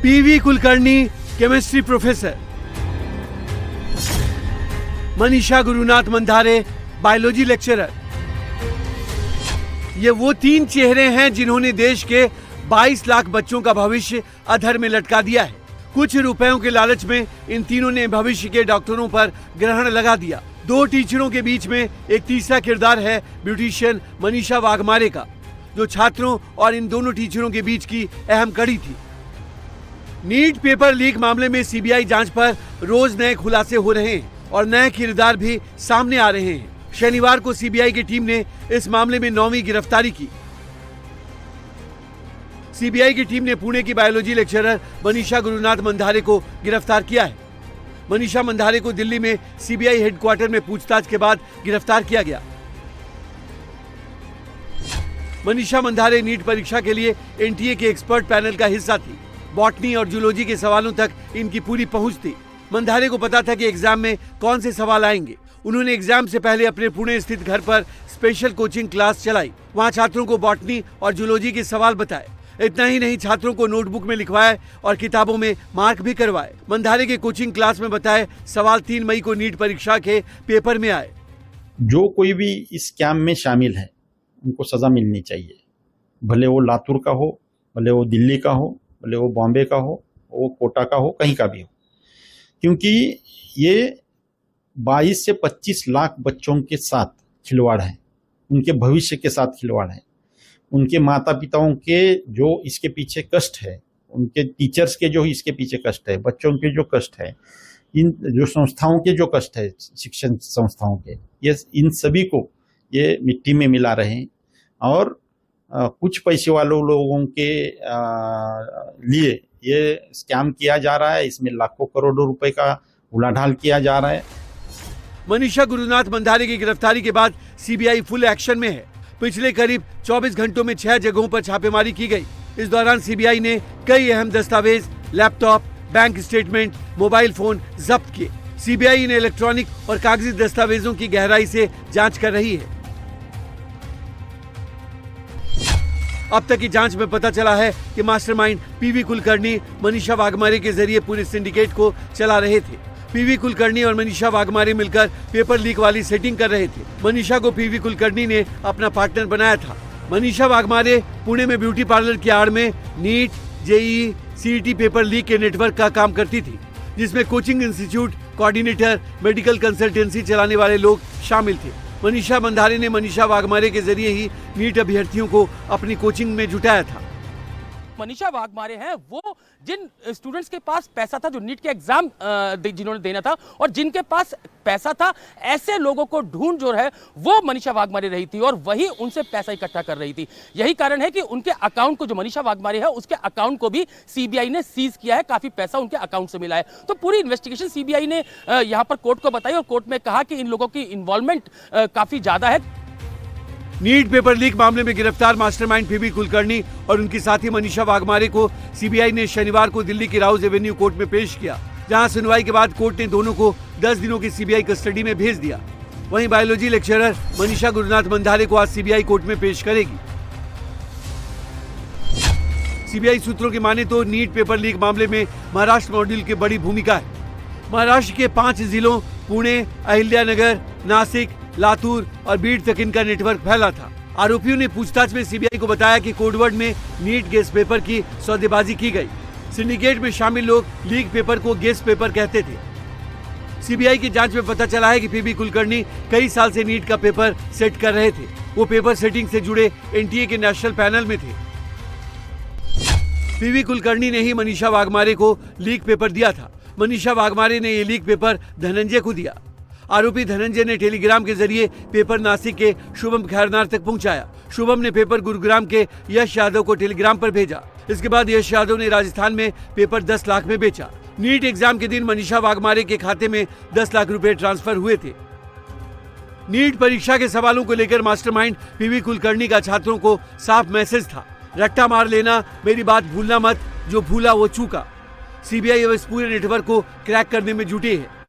PV Kulkarni chemistry professor, Manisha Gurunath Mandhare biology lecturer. ये वो तीन चेहरे हैं जिन्होंने देश के 22 लाख बच्चों का भविष्य अधर में लटका दिया है। कुछ रुपयों के लालच में इन तीनों ने भविष्य के डॉक्टरों पर ग्रहण लगा दिया। दो टीचरों के बीच में एक तीसरा किरदार है ब्यूटिशियन मनीषा वाघमारे का, जो छात्रों और इन दोनों टीचरों के बीच की अहम कड़ी थी। नीट पेपर लीक मामले में सीबीआई जांच पर रोज नए खुलासे हो रहे हैं और नए किरदार भी सामने आ रहे हैं। शनिवार को सीबीआई की टीम ने इस मामले में 9वीं गिरफ्तारी की। सीबीआई की टीम ने पुणे की बायोलॉजी लेक्चरर मनीषा गुरुनाथ मंधारे को गिरफ्तार किया है। मनीषा मंधारे को दिल्ली में सीबीआई हेडक्वार्टर में पूछताछ के बाद गिरफ्तार किया गया। मनीषा मंधारे नीट परीक्षा के लिए एनटीए के एक्सपर्ट पैनल का हिस्सा थी। बॉटनी और जूलॉजी के सवालों तक इनकी पूरी पहुंच थी। मंधारे को पता था कि एग्जाम में कौन से सवाल आएंगे। उन्होंने एग्जाम से पहले अपने पुणे स्थित घर पर स्पेशल कोचिंग क्लास चलाई। वहां छात्रों को बॉटनी और जूलॉजी के सवाल बताए। इतना ही नहीं, छात्रों को नोटबुक में लिखवाए और किताबों में मार्क भी करवाए। मंधारे के कोचिंग क्लास में बताए सवाल 3 मई को नीट परीक्षा के पेपर में आए। जो कोई भी इस स्कैम में शामिल है उनको सजा मिलनी चाहिए, भले वो लातूर का हो, भले वो दिल्ली का हो, भले वो बॉम्बे का हो, वो कोटा का हो, कहीं का भी हो, क्योंकि ये 22 से 25 लाख बच्चों के साथ खिलवाड़ है, उनके भविष्य के साथ खिलवाड़ है। उनके माता पिताओं के जो इसके पीछे कष्ट है, उनके टीचर्स के जो इसके पीछे कष्ट है, बच्चों के जो कष्ट है, इन जो संस्थाओं के जो कष्ट है, शिक्षण संस्थाओं के, ये इन सभी को ये मिट्टी में मिला रहे हैं और कुछ पैसे वालों लोगों के लिए ये स्कैम किया जा रहा है। इसमें लाखों करोड़ों रुपए का उलाढाल किया जा रहा है। मनीषा गुरुनाथ मंधारे की गिरफ्तारी के बाद सीबीआई फुल एक्शन में है। पिछले करीब 24 घंटों में 6 जगहों पर छापेमारी की गई। इस दौरान सीबीआई ने कई अहम दस्तावेज, laptop, bank statement, mobile phone जब्त किए। सीबीआई इन इलेक्ट्रॉनिक और कागजी दस्तावेजों की गहराई से जांच कर रही है। अब तक की जांच में पता चला है कि मास्टरमाइंड पीवी कुलकर्णी मनीषा वाघमारे के जरिए पूरे सिंडिकेट को चला रहे थे। पीवी कुलकर्णी और मनीषा वाघमारे मिलकर पेपर लीक वाली सेटिंग कर रहे थे। मनीषा को पीवी कुलकर्णी ने अपना पार्टनर बनाया था। मनीषा वाघमारे पुणे में ब्यूटी पार्लर की आड़ में NEET, JEE, CET paper leak के नेटवर्क का काम करती थी, जिसमें coaching institute, coordinator, medical consultancy चलाने वाले लोग शामिल थे। मनीषा मंधारे ने मनीषा वाघमारे के जरिए ही नीट अभ्यर्थियों को अपनी कोचिंग में जुटाया था। मनीषा वाघमारे हैं वो जिन स्टूडेंट्स के पास पैसा था, जो नीट के एग्जाम जिन्होंने देना था और जिनके पास पैसा था, ऐसे लोगों को ढूंढ जो है वो मनीषा वाघमारे रही थी और वही उनसे पैसा इकट्ठा कर रही थी। यही कारण है कि उनके अकाउंट को, जो मनीषा वाघमारे है उसके अकाउंट को भी सीबीआई ने सीज किया है। काफी पैसा उनके अकाउंट से मिला है। तो पूरी इन्वेस्टिगेशन सीबीआई ने यहां पर कोर्ट को बताई और कोर्ट में कहा कि इन लोगों की इन्वॉल्वमेंट काफी ज्यादा है। नीट पेपर लीक मामले में गिरफ्तार मास्टरमाइंड पीवी कुलकर्णी और उनकी साथी मनीषा वाघमारे को सीबीआई ने शनिवार को दिल्ली की राउज एवेन्यू कोर्ट में पेश किया, जहां सुनवाई के बाद कोर्ट ने दोनों को 10 दिनों की सीबीआई कस्टडी में भेज दिया। वहीं बायोलॉजी लेक्चरर मनीषा गुरुनाथ मंधारे को आज सीबीआई कोर्ट में पेश करेगी। सीबीआई सूत्रों की माने तो नीट पेपर लीक मामले में महाराष्ट्र मॉड्यूल की बड़ी भूमिका है। महाराष्ट्र के 5 जिलों पुणे, अहिल्यानगर, नासिक, लातूर और बीड तक इनका नेटवर्क फैला था। आरोपियों ने पूछताछ में सीबीआई को बताया कि कोडवर्ड में नीट गेस पेपर की सौदेबाजी की गई। सिंडिकेट में शामिल लोग लीक पेपर को गेस पेपर कहते थे। सीबीआई की जांच में पता चला है कि पीवी कुलकर्णी कई साल से नीट का पेपर सेट कर रहे थे। वो पेपर सेटिंग से जुड़े एनटीए के नेशनल पैनल में थे। पीवी कुलकर्णी ने ही मनीषा वाघमारे को लीक पेपर दिया था। मनीषा वाघमारे ने ये लीक पेपर धनंजय को दिया। आरोपी धनंजय ने टेलीग्राम के जरिए पेपर नासिक के शुभम खैरनार तक पहुंचाया। शुभम ने पेपर गुरुग्राम के यश यादव को टेलीग्राम पर भेजा। इसके बाद यश यादव ने राजस्थान में पेपर 10 लाख में बेचा। नीट एग्जाम के दिन मनीषा वाघमारे के खाते में 10 लाख रुपए ट्रांसफर हुए थे। नीट परीक्षा के सवालों को लेकर मास्टरमाइंड पीवी कुलकर्णी का छात्रों को साफ मैसेज था, रट्टा मार लेना, मेरी बात भूलना मत, जो भूला वो चूका। सीबीआई अब इस पूरे नेटवर्क को क्रैक करने में जुटी है।